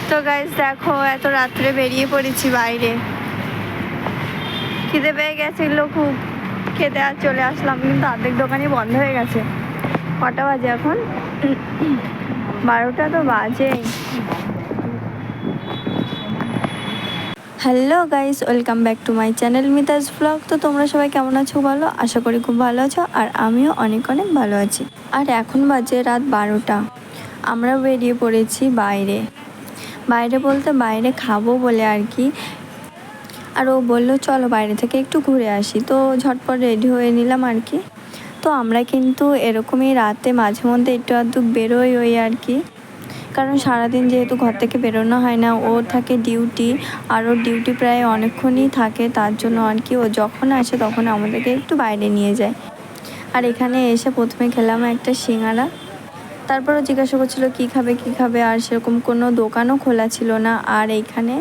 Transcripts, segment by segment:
তো গাইস দেখো, এত রাত্রে বেরিয়ে পড়েছি বাইরে। খিদে পেয়ে গেছিল খুব, খেতে আর চলে আসলাম, কিন্তু অর্ধেক দোকানই বন্ধ হয়ে গেছে। কটা বাজে এখন? 12টা তো বাজে। Hello guys, welcome back to my channel Mita's vlog. তো তোমরা সবাই কেমন আছো বলো? আশা করি খুব ভালো আছো, আর আমিও অনেক অনেক ভালো আছি। আর এখন বাজে রাত 12টা। আমরা বেরিয়ে পড়েছি বাইরে বলতে বাইরে খাবো বলে আর কি। আর ও বললো চলো বাইরে থেকে একটু ঘুরে আসি, তো ঝটপট রেডি হয়ে নিলাম আর কি। তো আমরা কিন্তু এরকমই রাতে মাঝে মধ্যে একটু আধটু বেরোই ওই আর কি, কারণ সারাদিন যেহেতু ঘর থেকে বেরোনো হয় না, ওর থাকে ডিউটি, আর ওর ডিউটি প্রায় অনেকক্ষণই থাকে, তার জন্য আর কি ও যখন আসে তখন আমাদেরকে একটু বাইরে নিয়ে যায়। আর এখানে এসে প্রথমে খেলাম একটা সিঙ্গারা, তারপরও জিজ্ঞাসা করছিলো কী খাবে, আর সেরকম কোনো দোকানও খোলা ছিল না। আর এইখানে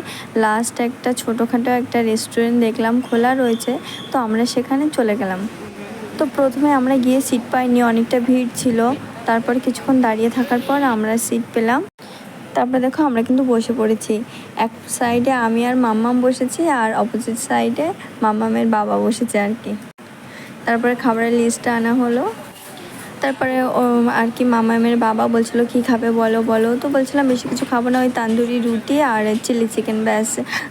লাস্ট একটা ছোটোখাটো একটা রেস্টুরেন্ট দেখলাম খোলা রয়েছে, তো আমরা সেখানে চলে গেলাম। তো প্রথমে আমরা গিয়ে সিট পাইনি, অনেকটা ভিড় ছিল। তারপর কিছুক্ষণ দাঁড়িয়ে থাকার পর আমরা সিট পেলাম। তারপরে দেখো আমরা কিন্তু বসে পড়েছি। এক সাইডে আমি আর মাম্মাম বসেছি, আর অপোজিট সাইডে মাম্মামের বাবা বসেছে আর কি। তারপরে খাবারের লিস্টটা আনা হলো। তারপরে ও আর কি মামামের বাবা বলছিল কী খাবে বলো, তো বলছিলাম বেশি কিছু খাবো না, ওই তান্দুরি রুটি আর চিলি চিকেন, ব্যাস,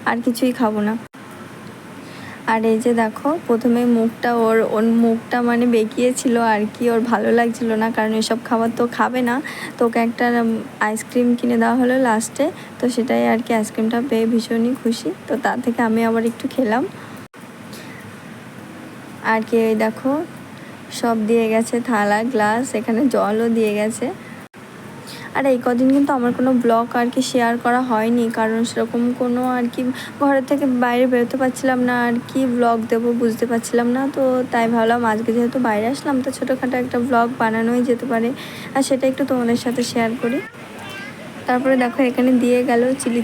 আর কিছুই খাবো না। আর এই যে দেখো, প্রথমে ওর মুখটা মানে বেঁকিয়েছিল আর কি, ওর ভালো লাগছিল না, কারণ এসব খাবার তো খাবে না। তো ওকে একটা আইসক্রিম কিনে দেওয়া হলো লাস্টে, তো সেটাই আর কি, আইসক্রিমটা পেয়ে ভীষণই খুশি। তো তার থেকে আমি আবার একটু খেলাম আর কি। এই দেখো সব দিয়ে গেছে, থালা গ্লাস, এখানে জলও দিয়ে গেছে। আর এই কদিন কিন্তু আমার কোনো ব্লগ আর কি শেয়ার করা হয়নি, কারণ সেরকম কোনো আর কি ঘরের থেকে বাইরে বেরোতে পারছিলাম না আর কি, ব্লগ দেবো বুঝতে পারছিলাম না। তো তাই ভাবলাম আজকে যেহেতু বাইরে আসলাম, তো ছোটোখাটো একটা ব্লগ বানানোই যেতে পারে, আর সেটা একটু তোমাদের সাথে শেয়ার করি। তারপরে দেখো এখানে দিয়ে গেল চিলি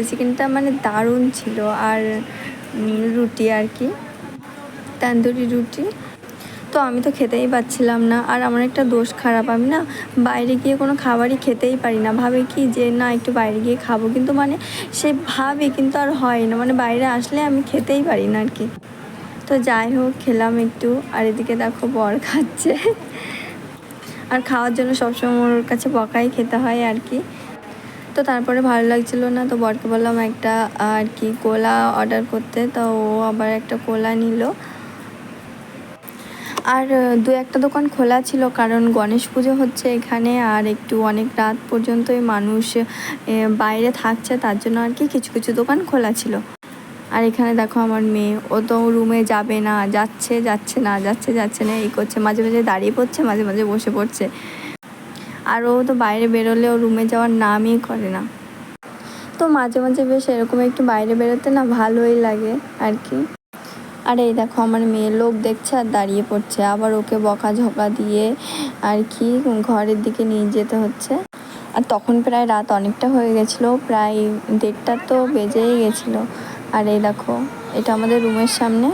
চিকেনটা মানে দারুণ ছিল, আর রুটি আর কি, তান্দুরি রুটি। তো আমি তো খেতেই পাচ্ছিলাম না। আর আমার একটা দোষ খারাপ, আমি না বাইরে গিয়ে কোনো খাবারই খেতেই পারি না। ভাবে কি যে না একটু বাইরে গিয়ে খাবো, কিন্তু মানে সে ভাবে কিন্তু আর হয় না, মানে বাইরে আসলে আমি খেতেই পারি না আর কি। তো যাই হোক খেলাম একটু, আর এদিকে দেখো বর খাচ্ছে। আর খাওয়ার জন্য সবসময় ওর কাছে বকাই খেতে হয় আর কি। তো তারপরে ভালো লাগছিল না, তো বরকে বললাম একটা আর কি কোলা অর্ডার করতে, তো ও আবার একটা কোলা নিল। আর দু একটা দোকান খোলা ছিল, কারণ গণেশ পুজো হচ্ছে এখানে, আর একটু অনেক রাত পর্যন্তই মানুষ বাইরে থাকছে, তার জন্য আর কি কিছু কিছু দোকান খোলা ছিল। আর এখানে দেখো আমার মেয়ে, ও তো রুমে যাবে না, যাচ্ছে না এই করছে, মাঝে মাঝে দাঁড়িয়ে পড়ছে, মাঝে মাঝে বসে পড়ছে। আর ও তো বাইরে বেরোলে ও রুমে যাওয়ার নামই করে না। তো মাঝে মাঝে বেশ এরকম একটু বাইরে বেরোতে না ভালোই লাগে আর কি। আর এই দেখো আমার মেয়ে লোক দেখছে আর দাঁড়িয়ে পড়ছে, আবার ওকে বকাঝকা দিয়ে আর কি ঘরের দিকে নিয়ে যেতে হচ্ছে। আর তখন প্রায় রাত অনেকটা হয়ে গেছিলো, প্রায় 1:30 তো বেজেই গেছিলো। আর এই দেখো এটা আমাদের রুমের সামনে।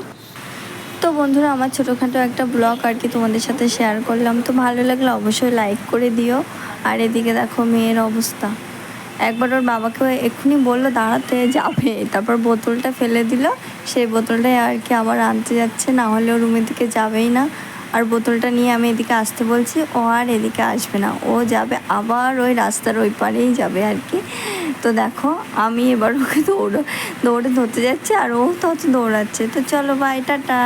তো বন্ধুরা, আমার ছোটোখাটো একটা ব্লগ আর কি তোমাদের সাথে শেয়ার করলাম, তো ভালো লাগলে অবশ্যই লাইক করে দিও। আর এদিকে দেখো মেয়ের অবস্থা, একবার ওর বাবাকে এক্ষুনি বললো দাঁড়াতে যাবে, তারপর বোতলটা ফেলে দিল, সেই বোতলটাই আর কি আবার আনতে যাচ্ছে, না হলে ও রুমের দিকে যাবেই না। আর বোতলটা নিয়ে আমি এদিকে আসতে বলছি, ও আর এদিকে আসবে না, ও যাবে আবার ওই রাস্তার ওই পারেই যাবে আর কি। তো দেখো আমি এবার ওকে দৌড়ে ধরতে যাচ্ছি, আর ও তো দৌড়াচ্ছে। তো চলো বাই, টাটা।